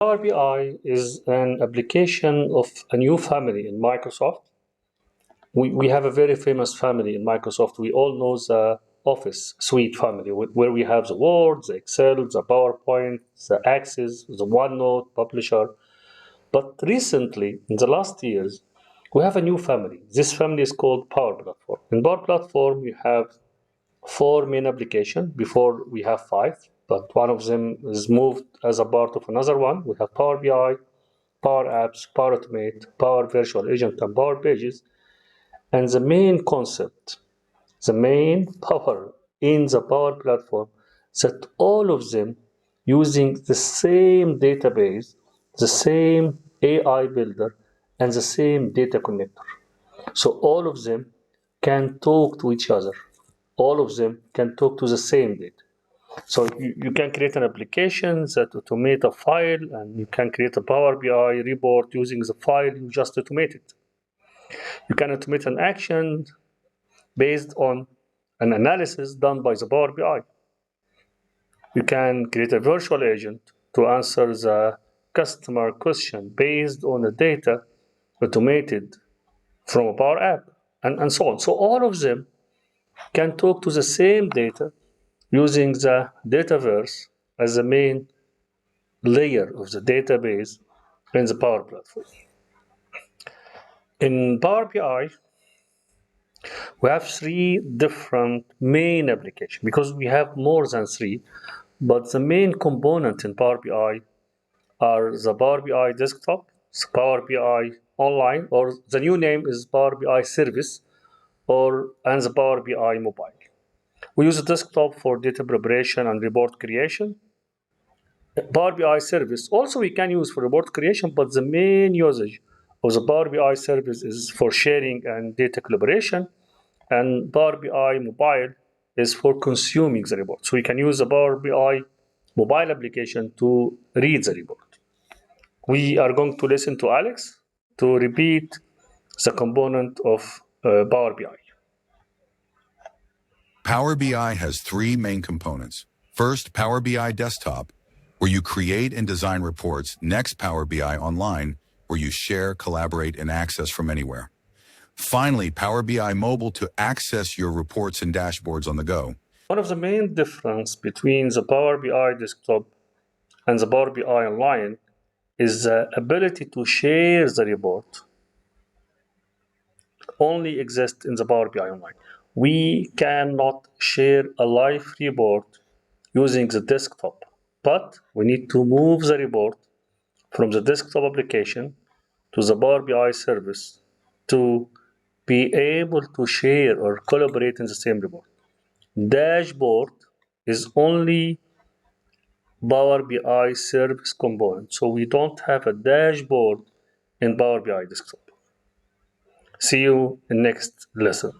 Power BI is an application of a new family in Microsoft. We have a very famous family in Microsoft. We all know the Office suite family, where we have the Word, the Excel, the PowerPoint, the Access, the OneNote, Publisher. But recently, in the last years, we have a new family. This family is called Power Platform. In Power Platform, you have four main applications. Before we have five, but one of them is moved as a part of another one. We have Power BI, Power Apps, Power Automate, Power Virtual Agent, and Power Pages. And the main concept, the main power in the Power Platform, that all of them using the same database, the same AI builder, and the same data connector. So all of them can talk to each other. All of them can talk to the same data. So you can create an application that automate a file, and you can create a Power BI report using the file. You just automate it. You can automate an action based on an analysis done by the Power BI. You can create a virtual agent to answer the customer question based on the data automated from a Power App, and so on. So all of them can talk to the same data using the Dataverse as the main layer of the database in the Power Platform. In Power BI, we have three different main applications because we have more than three, but the main component in Power BI are the Power BI desktop, Power BI online, or the new name is Power BI service, and the Power BI mobile. We use the desktop for data preparation and report creation. Power BI service also we can use for report creation, but the main usage of the Power BI service is for sharing and data collaboration, and Power BI mobile is for consuming the report. So we can use the Power BI mobile application to read the report. We are going to listen to Alex to repeat the component of Power BI. Power BI has three main components. First, Power BI Desktop, where you create and design reports. Next, Power BI Online, where you share, collaborate, and access from anywhere. Finally, Power BI Mobile to access your reports and dashboards on the go. One of the main difference between the Power BI Desktop and the Power BI Online is the ability to share the report only exists in the Power BI Online. We cannot share a live report using the desktop, but we need to move the report from the desktop application to the Power BI service to be able to share or collaborate in the same report. Dashboard is only Power BI service component, so we don't have a dashboard in Power BI desktop. See you in next lesson.